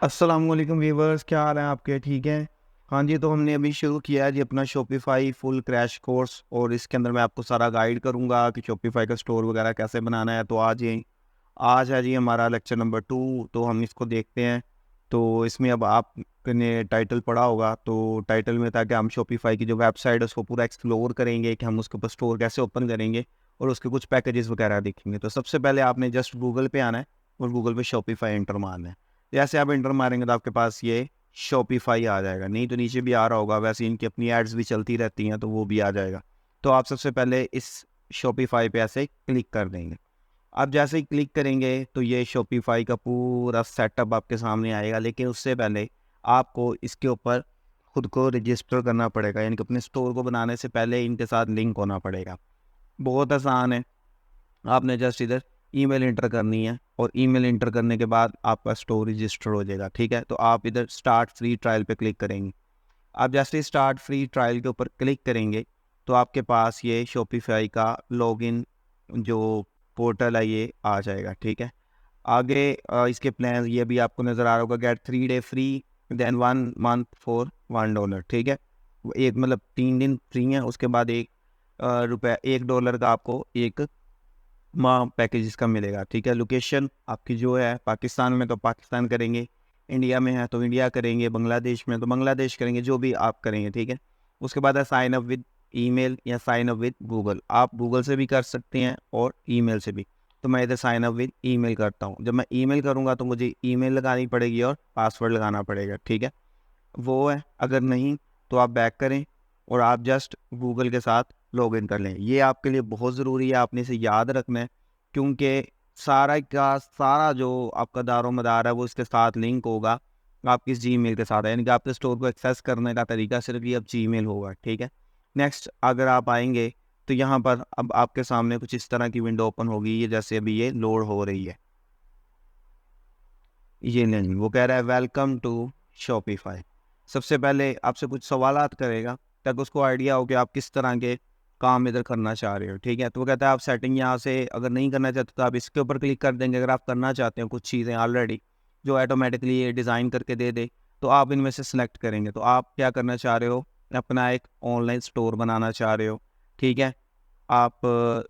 अस्सलाम वालेकुम व्यूवर्स, क्या हाल है आपके? ठीक हैं? हाँ जी, तो हमने अभी शुरू किया है जी अपना शॉपिफ़ाई फुल क्रैश कोर्स और इसके अंदर मैं आपको सारा गाइड करूँगा कि शॉपिफ़ाई का स्टोर वगैरह कैसे बनाना है। तो आज है जी हमारा लेक्चर नंबर 2, तो हम इसको देखते हैं। तो इसमें अब आपने टाइटल पढ़ा होगा, तो टाइटल में था कि हम शॉपिफ़ाई की जो वेबसाइट है उसको पूरा एक्सप्लोर करेंगे कि हम उसके ऊपर स्टोर कैसे ओपन करेंगे और उसके कुछ पैकेजेस वगैरह देखेंगे। तो सबसे पहले आपने जस्ट गूगल पे आना है और गूगल पे शॉपिफ़ाई एंटर मारना है। जैसे आप एंटर मारेंगे तो आपके पास ये शॉपिफ़ाई आ जाएगा, नहीं तो नीचे भी आ रहा होगा, वैसे इनकी अपनी एड्स भी चलती रहती हैं तो वो भी आ जाएगा। तो आप सबसे पहले इस शॉपिफ़ाई पे ऐसे क्लिक कर देंगे। आप जैसे ही क्लिक करेंगे तो ये शॉपिफ़ाई का पूरा सेटअप आपके सामने आएगा, लेकिन उससे पहले आपको इसके ऊपर खुद को रजिस्टर करना पड़ेगा, यानी कि अपने स्टोर को बनाने से पहले इनके साथ लिंक होना पड़ेगा। बहुत आसान है, आपने जस्ट इधर ईमेल एंटर करनी है और ईमेल एंटर करने के बाद आपका स्टोर रजिस्टर हो जाएगा। ठीक है, तो आप इधर स्टार्ट फ्री ट्रायल पे क्लिक करेंगे। आप जैसे ही स्टार्ट फ्री ट्रायल के ऊपर क्लिक करेंगे तो आपके पास ये शॉपिफाई का लॉगिन जो पोर्टल है ये आ जाएगा। ठीक है, आगे इसके प्लान ये भी आपको नज़र आ रहा होगा, get 3 day free then 1 month for $1। ठीक है, वो एक मतलब 3 दिन फ्री है, उसके बाद $1 का आपको एक माह पैकेज इसका मिलेगा। ठीक है, लोकेशन आपकी जो है पाकिस्तान में तो पाकिस्तान करेंगे, इंडिया में है तो इंडिया करेंगे, बांग्लादेश में तो बांग्लादेश करेंगे, जो भी आप करेंगे। ठीक है, उसके बाद है साइन अप विद ईमेल या साइन अप विद गूगल। आप गूगल से भी कर सकते हैं और ईमेल से भी। तो मैं इधर साइन अप विद ईमेल करता हूँ। जब मैं ईमेल करूँगा तो मुझे ईमेल लगानी पड़ेगी और पासवर्ड लगाना पड़ेगा। ठीक है, वो है, अगर नहीं तो आप बैक करें और आप जस्ट गूगल के साथ लॉगिन कर लें। ये आपके लिए बहुत ज़रूरी है, आपने इसे याद रखना है, क्योंकि सारा का सारा जो आपका दारोमदार है वो इसके साथ लिंक होगा आपकी जीमेल के साथ, यानी कि आपके स्टोर को एक्सेस करने का तरीका सिर्फ ये अब जीमेल होगा। ठीक है, नेक्स्ट अगर आप आएंगे तो यहाँ पर अब आपके सामने कुछ इस तरह की विंडो ओपन होगी, ये जैसे अभी ये लोड हो रही है। ये नहीं, वो कह रहा है वेलकम टू शॉपिफाई। सबसे पहले आपसे कुछ सवालात करेगा ताकि उसको आइडिया हो कि आप किस तरह के काम इधर करना चाह रहे हो। ठीक है, तो वो कहता है आप सेटिंग यहाँ से अगर नहीं करना चाहते तो आप इसके ऊपर क्लिक कर देंगे। अगर आप करना चाहते हो कुछ चीज़ें ऑलरेडी जो ऑटोमेटिकली ये डिज़ाइन करके दे दे तो आप इनमें से सिलेक्ट करेंगे। तो आप क्या करना चाह रहे हो, अपना एक ऑनलाइन स्टोर बनाना चाह रहे हो। ठीक है, आप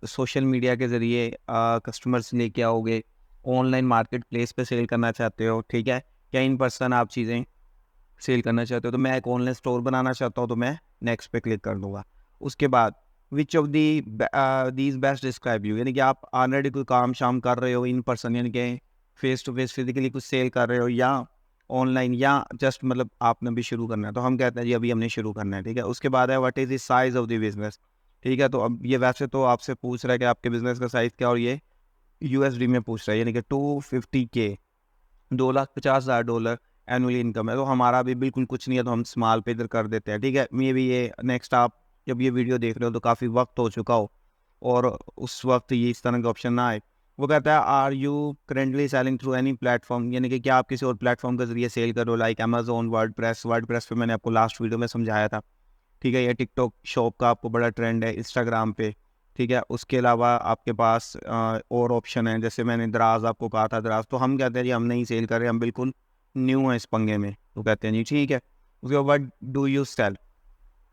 सोशल मीडिया के ज़रिए कस्टमर्स लेके आओगे, ऑनलाइन मार्केट प्लेस पे सेल करना चाहते हो। ठीक है, या इन पर्सन आप चीज़ें सेल करना चाहते हो। तो मैं एक ऑनलाइन स्टोर बनाना चाहता हूँ तो मैं नेक्स्ट पे क्लिक कर दूंगा। उसके बाद which of these best describe you, यानी कि आप ऑलरेडी कोई काम शाम कर रहे हो इन पर्सन, यानी कि फेस टू फेस फिजिकली कुछ सेल कर रहे हो, या ऑनलाइन, या जस्ट मतलब आपने भी शुरू करना है। तो हम कहते हैं जी अभी हमने शुरू करना है। ठीक है, उसके बाद है what is the size of the business. ठीक है, तो अब ये वैसे तो आपसे पूछ रहा है कि आपके बिजनेस का साइज़ क्या, और ये यूएसडी में पूछ रहा है, यानी कि 250K, $250,000 एनुअल इनकम है। तो हमारा भी बिल्कुल कुछ नहीं है, तो हम स्मॉल पे इधर कर देते हैं। ठीक है, मे भी ये नेक्स्ट आप जब ये वीडियो देख रहे हो तो काफ़ी वक्त हो चुका हो और उस वक्त ये इस तरह का ऑप्शन ना आए। वो कहता है are you currently selling through any platform, यानी कि क्या आप किसी और प्लेटफॉर्म के जरिए सेल करो, लाइक अमेजोन, वर्डप्रेस पे मैंने आपको लास्ट वीडियो में समझाया था। ठीक है, ये टिकटॉक शॉप का आपको बड़ा ट्रेंड है, इंस्टाग्राम पे। ठीक है, उसके अलावा आपके पास और ऑप्शन है, जैसे मैंने दराज आपको कहा था, दराज तो हम कहते हैं जी हम नहीं सेल कर रहे, हम बिल्कुल न्यू हैं इस पंगे में। तो कहते हैं जी ठीक है। उसके बाद डू यू सेल,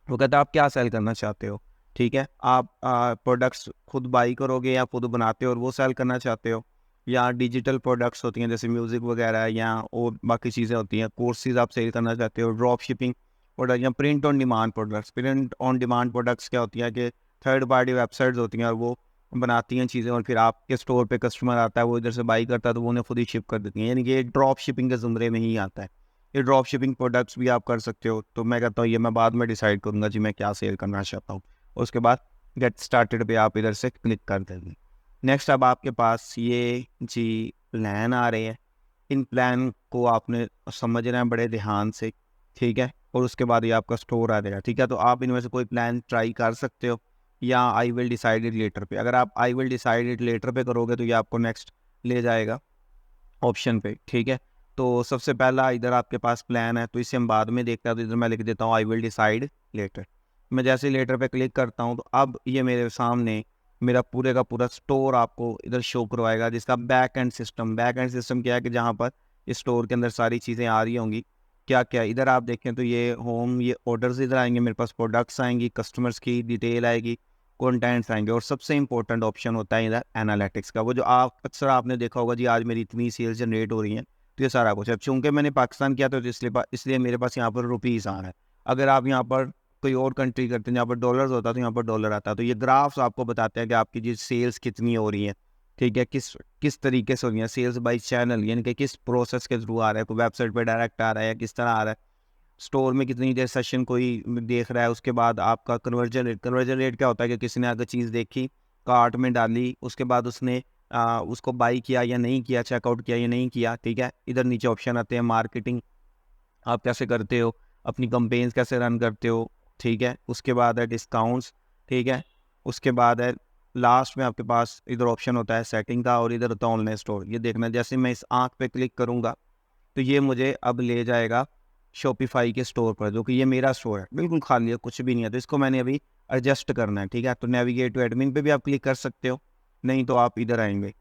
वो कहता है आप क्या सेल करना चाहते हो। ठीक है, आप प्रोडक्ट्स खुद बाई करोगे या खुद बनाते हो और वो सेल करना चाहते हो, या डिजिटल प्रोडक्ट्स होती हैं जैसे म्यूज़िक वगैरह या और बाकी चीज़ें होती हैं, कोर्सेज आप सेल करना चाहते हो, ड्रॉप शिपिंग प्रोडक्ट या print on demand products. Print on demand products क्या होती हैं कि थर्ड पार्टी वेबसाइट्स होती हैं और वो बनाती हैं चीज़ें और फिर आपके स्टोर पे कस्टमर आता है, वो इधर से बाई करता है तो वो उन्हें खुद ही शिप कर देती हैं, यानी कि ये ड्रॉप शिपिंग के ज़ुमरे में ही आता है। ये ड्रॉप शिपिंग प्रोडक्ट्स भी आप कर सकते हो। तो मैं कहता हूँ ये मैं बाद में डिसाइड करूँगा जी मैं क्या सेल करना चाहता हूँ। उसके बाद गेट स्टार्टेड पे आप इधर से क्लिक कर देंगे। नेक्स्ट अब आपके पास ये जी प्लान आ रहे हैं, इन प्लान को आपने समझना है बड़े ध्यान से। ठीक है, और उसके बाद ये आपका स्टोर आ जाएगा। ठीक है, तो आप इनमें से कोई प्लान ट्राई कर सकते हो या I will decide it later पे। अगर आप I will decide it later पे करोगे तो ये आपको नेक्स्ट ले जाएगा ऑप्शन पे। ठीक है, तो सबसे पहला इधर आपके पास प्लान है तो इसे हम बाद में देखते हैं, तो इधर मैं लिख देता हूँ आई विल डिसाइड लेटर। मैं जैसे लेटर पे क्लिक करता हूँ तो अब ये मेरे सामने मेरा पूरे का पूरा स्टोर आपको इधर शो करवाएगा, जिसका बैक एंड सिस्टम क्या है कि जहाँ पर ये स्टोर के अंदर सारी चीज़ें आ रही होंगी। क्या क्या इधर आप देखें तो ये होम, ये ऑर्डर्स इधर आएंगे, मेरे पास प्रोडक्ट्स आएंगी, कस्टमर्स की डिटेल आएगी, कंटेंट्स आएंगे, और सबसे इंपॉर्टेंट ऑप्शन होता है इधर एनालिटिक्स का। वो जो आप अक्सर आपने देखा होगा जी, आज मेरी इतनी सेल्स जनरेट हो रही हैं, तो ये सारा कुछ। अब चूंकि मैंने पाकिस्तान किया तो इसलिए मेरे पास यहाँ पर रुपीज़ आ रहा है। अगर आप यहाँ पर कोई और कंट्री करते हैं जहाँ पर डॉलर्स होता है तो यहाँ पर डॉलर आता है। तो ये ग्राफ्स आपको बताते हैं कि आपकी जी सेल्स कितनी हो रही है, ठीक है, किस किस तरीके से हो रही है, सेल्स बाई चैनल, यानी कि किस प्रोसेस के थ्रू आ रहा है, कोई वेबसाइट पर डायरेक्ट आ रहा है या किस तरह आ रहा है, स्टोर में कितनी देर सेशन कोई देख रहा है। उसके बाद आपका कन्वर्जन रेट क्या होता है कि किसी ने अगर चीज़ देखी, कार्ट में डाली, उसके बाद उसने उसको बाई किया या नहीं किया, चेकआउट किया या नहीं किया, ठीक है। इधर नीचे ऑप्शन आते हैं मार्केटिंग, आप कैसे करते हो, अपनी कंपेन्स कैसे रन करते हो, ठीक है। उसके बाद है डिस्काउंट्स, ठीक है। उसके बाद है लास्ट में आपके पास इधर ऑप्शन होता है सेटिंग का, और इधर होता है ऑनलाइन स्टोर। ये देखना, जैसे मैं इस आँख पे क्लिक करूँगा तो ये मुझे अब ले जाएगा शॉपिफाई के स्टोर पर, जो कि ये मेरा स्टोर है, बिल्कुल खाली है, कुछ भी नहीं है। तो इसको मैंने अभी एडजस्ट करना है, ठीक है। तो नेविगेट टू एडमिन पे भी आप क्लिक कर सकते हो, नहीं तो आप इधर आएंगे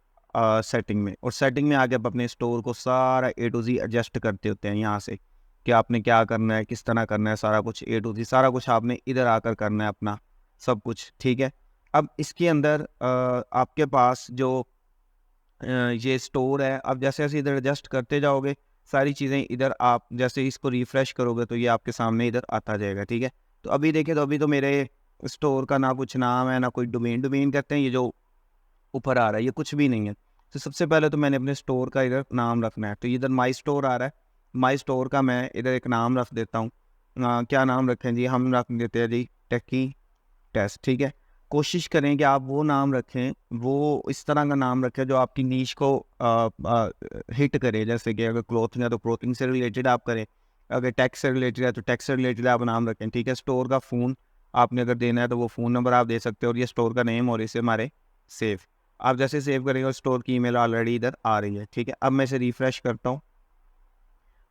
सेटिंग में, और सेटिंग में आके आप अपने स्टोर को सारा A to Z एडजस्ट करते होते हैं यहाँ से, कि आपने क्या करना है, किस तरह करना है, सारा कुछ A to Z सारा कुछ आपने इधर आकर करना है अपना सब कुछ, ठीक है। अब इसके अंदर आपके पास जो ये स्टोर है, अब जैसे जैसे इधर एडजस्ट करते जाओगे सारी चीज़ें, इधर आप जैसे इसको रिफ़्रेश करोगे तो ये आपके सामने इधर आता जाएगा, ठीक है। तो अभी देखिए, तो अभी तो मेरे स्टोर का ना कुछ नाम है ना कोई डोमेन कहते हैं, ये जो ऊपर आ रहा है ये कुछ भी नहीं है। तो सबसे पहले तो मैंने अपने स्टोर का इधर नाम रखना है, तो इधर माई स्टोर आ रहा है, माई स्टोर का मैं इधर एक नाम रख देता हूँ। क्या नाम रखें जी, हम रख देते हैं जी टेकी टेस्ट, ठीक है। कोशिश करें कि आप वो नाम रखें, वो इस तरह का नाम रखें जो आपकी नीश को हिट करे। जैसे कि अगर क्लोथिंग है तो क्लोथिंग से रिलेटेड आप करें, अगर टैक्स से रिलेटेड है तो टैक्स से रिलेटेड आप नाम रखें, ठीक है। स्टोर का फ़ोन आपने अगर देना है तो वो फ़ोन नंबर आप दे सकते हो, और ये स्टोर का नेम, और इसे हमारे सेव। आप जैसे सेव करेंगे स्टोर की ईमेल ऑलरेडी इधर आ रही है, ठीक है। अब मैं इसे रिफ़्रेश करता हूँ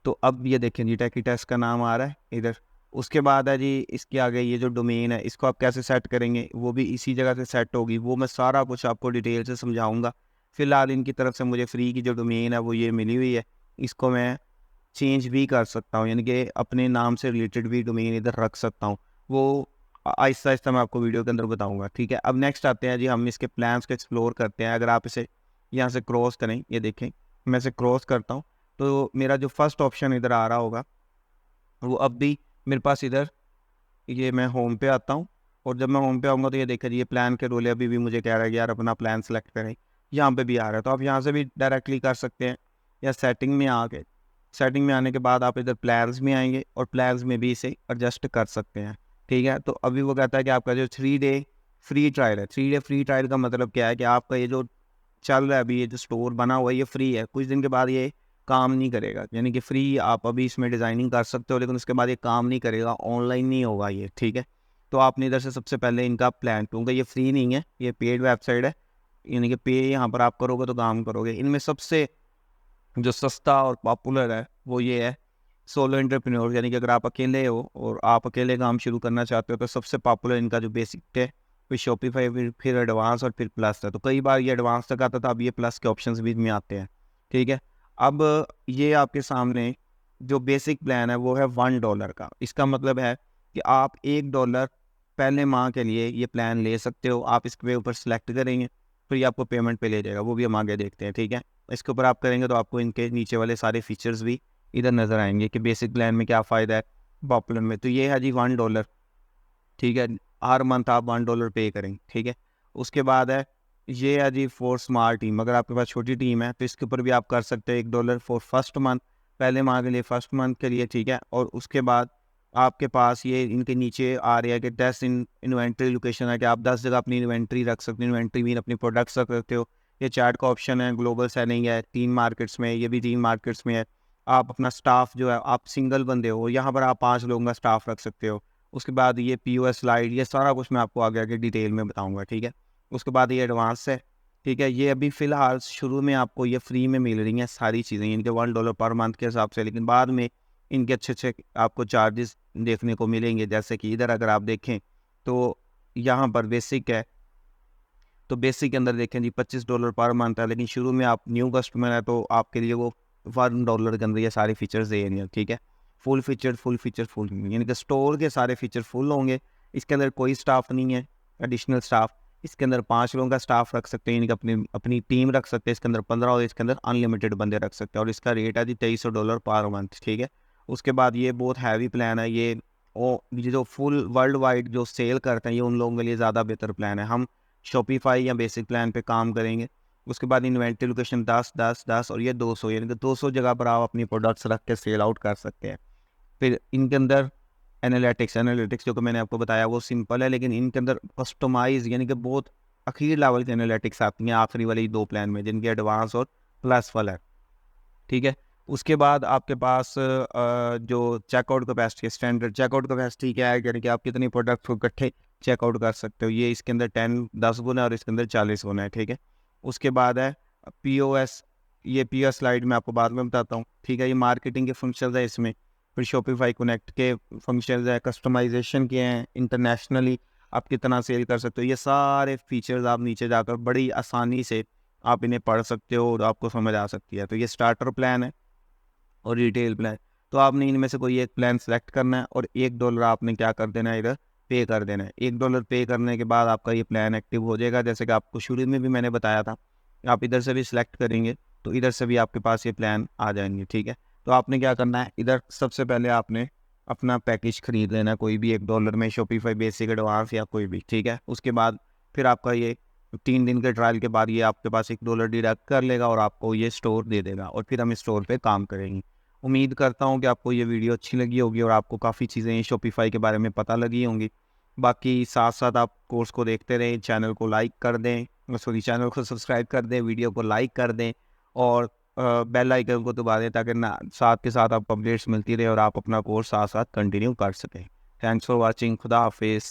तो अब ये देखें जी टेकी टेस्ट का नाम आ रहा है इधर। उसके बाद है जी इसके आगे ये जो डोमेन है, इसको आप कैसे सेट करेंगे, वो भी इसी जगह से सेट होगी, वो मैं सारा कुछ आपको डिटेल से समझाऊंगा। फिलहाल इनकी तरफ से मुझे फ्री की जो डोमेन है वो ये मिली हुई है, इसको मैं चेंज भी कर सकता हूँ, यानी कि अपने नाम से रिलेटेड भी डोमेन इधर रख सकता हूँ। वो आहिस्ता आहिस्ता मैं आपको वीडियो के अंदर बताऊँगा, ठीक है। अब नेक्स्ट आते हैं जी, हम इसके प्लान्स को एक्सप्लोर करते हैं। अगर आप इसे यहाँ से क्रॉस करें, ये देखें मैं इसे क्रॉस करता हूँ तो मेरा जो फर्स्ट ऑप्शन इधर आ रहा होगा वो अब भी मेरे पास इधर, ये मैं होम पे आता हूँ, और जब मैं होम पे आऊँगा तो ये देखिए ये प्लान के रोल है, अभी भी मुझे कह रहा है कि यार अपना प्लान सेलेक्ट करें, यहाँ पे भी आ रहा है। तो आप यहाँ से भी डायरेक्टली कर सकते हैं, या सेटिंग में आके, सेटिंग में आने के बाद आप इधर प्लान्स में आएंगे और प्लान्स में भी इसे एडजस्ट कर सकते हैं, ठीक है। तो अभी वो कहता है कि आपका जो 3 डे फ्री ट्रायल है, 3 डे फ्री ट्रायल का मतलब क्या है कि आपका ये जो चल रहा है अभी, ये जो स्टोर बना हुआ है ये फ्री है, कुछ दिन के बाद ये काम नहीं करेगा, यानी कि फ्री आप अभी इसमें डिज़ाइनिंग कर सकते हो, लेकिन उसके बाद ये काम नहीं करेगा, ऑनलाइन नहीं होगा ये, ठीक है। तो आपने इधर से सबसे पहले इनका प्लान, क्योंकि ये फ्री नहीं है, ये पेड वेबसाइट है, यानी कि पे यहाँ पर आप करोगे तो काम करोगे। इनमें सबसे जो सस्ता और पॉपुलर है वो ये है सोलो एंटरप्रेन्योर, यानी कि अगर आप अकेले हो और आप अकेले काम शुरू करना चाहते हो तो सबसे पॉपुलर इनका जो बेसिक है, फिर शॉपिफाई, फिर एडवांस, और फिर प्लस है। तो कई बार ये एडवांस तक आता था, अब ये प्लस के ऑप्शंस भी में आते हैं, ठीक है। अब ये आपके सामने जो बेसिक प्लान है वो है $1 का। इसका मतलब है कि आप $1 पहले माह के लिए ये प्लान ले सकते हो। आप इसके ऊपर सेलेक्ट करेंगे, फिर ये आपको पेमेंट पे ले जाएगा, वो भी हम आगे देखते हैं, ठीक है। इसके ऊपर आप करेंगे तो आपको इनके नीचे वाले सारे फीचर्स भी इधर नज़र आएंगे कि बेसिक प्लान में क्या फ़ायदा है, पॉपुलर में। तो ये है जी $1, ठीक है। हर मंथ आप $1 पे करेंगे, ठीक है। उसके बाद है ये है जी फॉर स्मॉल टीम, अगर आपके पास छोटी टीम है तो इसके ऊपर भी आप कर सकते हैं $1 फॉर फर्स्ट मंथ, पहले माह के लिए, फर्स्ट मंथ के लिए, ठीक है। और उसके बाद आपके पास ये इनके नीचे आ रहा है कि 10 इन्वेंट्री लोकेशन है, कि आप 10 जगह अपनी इन्वेंट्री रख सकते हो, इन्वेंट्री मीन अपनी प्रोडक्ट्स रख सकते हो। ये चैट का ऑप्शन है, ग्लोबल सेलिंग है, 3 मार्केट्स में, ये भी 3 मार्केट्स में है। आप अपना स्टाफ जो है, आप सिंगल बंदे हो, यहाँ पर आप 5 लोगों का स्टाफ रख सकते हो। उसके बाद ये POS स्लाइड, ये सारा कुछ मैं आपको आगे आगे डिटेल में बताऊंगा, ठीक है। उसके बाद ये एडवांस है, ठीक है। ये अभी फ़िलहाल शुरू में आपको ये फ्री में मिल रही हैं सारी चीज़ें, इनके $1 पर मंथ के हिसाब से, लेकिन बाद में इनके अच्छे अच्छे आपको चार्जेस देखने को मिलेंगे। जैसे कि इधर अगर आप देखें तो यहाँ पर बेसिक है, तो बेसिक के अंदर देखें जी $25 पर मंथ है, लेकिन शुरू में आप न्यू कस्टमर है तो आपके लिए वो $1 के अंदर ये सारे फीचर्स देंगे, ठीक है। फुल फीचर यानी कि स्टोर के सारे फीचर फुल होंगे। इसके अंदर कोई स्टाफ नहीं है, एडिशनल स्टाफ। इसके अंदर 5 लोगों का स्टाफ रख सकते हैं, यानी कि अपनी अपनी टीम रख सकते हैं। इसके अंदर 15 और इसके अंदर अनलिमिटेड बंदे रख सकते हैं। और इसका रेट है जी $2300 पर मंथ, ठीक है। उसके बाद ये बहुत हैवी प्लान है ये, और ये जो फुल वर्ल्ड वाइड जो सेल करते हैं ये उन लोगों के लिए ज़्यादा बेहतर प्लान है। हम शॉपिफाई या बेसिक प्लान पे काम करेंगे। उसके बाद इन्वेंटरी लोकेशन 10 और ये 200, यानी कि 200 जगह पर आप अपनी प्रोडक्ट्स रख के सेल आउट कर सकते हैं। फिर इनके अंदर एनालिटिक्स जो कि मैंने आपको बताया वो सिंपल है, लेकिन इनके अंदर कस्टमाइज यानी कि बहुत अखीर लेवल की एनालिटिक्स आती हैं आखिरी वाली 2 प्लान में, जिनके एडवांस और प्लस वाला है, ठीक है। उसके बाद आपके पास जो checkout capacity, standard checkout capacity क्या है, यानी कि आप कितनी प्रोडक्ट को इकट्ठे चेकआउट कर सकते हो। ये इसके अंदर 10 गुना और इसके अंदर 40 गुना है, ठीक है। उसके बाद है POS, ये POS स्लाइड में आपको बाद में बताता हूँ, ठीक है। ये मार्केटिंग के फंक्शंस है इसमें। फिर शॉपिफाई कनेक्ट के फंक्शंस है, कस्टमाइजेशन के हैं, इंटरनेशनली आप कितना सेल कर सकते हो। ये सारे फीचर्स आप नीचे जाकर बड़ी आसानी से आप इन्हें पढ़ सकते हो और आपको समझ आ सकती है। तो ये स्टार्टर प्लान है और रिटेल प्लान। तो आपने इनमें से कोई एक प्लान सेलेक्ट करना है और $1 आपने क्या कर देना है, इधर पे कर देना है। $1 पे करने के बाद आपका ये प्लान एक्टिव हो जाएगा। जैसे कि आपको शुरू में भी मैंने बताया था, आप इधर से भी सिलेक्ट करेंगे तो इधर से भी आपके पास ये प्लान आ जाएंगे, ठीक है। तो आपने क्या करना है, इधर सबसे पहले आपने अपना पैकेज खरीद लेना, कोई भी $1 में, शॉपिफाई बेसिक, एडवांस या कोई भी, ठीक है। उसके बाद फिर आपका ये 3 दिन के ट्रायल के बाद ये आपके पास $1 डिडक्ट कर लेगा और आपको ये स्टोर दे देगा और फिर हम स्टोर पे काम करेंगे। उम्मीद करता हूँ कि आपको ये वीडियो अच्छी लगी होगी और आपको काफ़ी चीज़ें शॉपिफाई के बारे में पता लगी होंगी। बाकी साथ साथ आप कोर्स को देखते रहें, चैनल को लाइक कर दें, चैनल को सब्सक्राइब कर दें, वीडियो को लाइक कर दें और बेल आइकन को दबा दें ताकि ना साथ के साथ आपको अपडेट्स मिलती रहे और आप अपना कोर्स साथ साथ कंटिन्यू कर सकें। Thanks for watching. खुदा हाफिज़।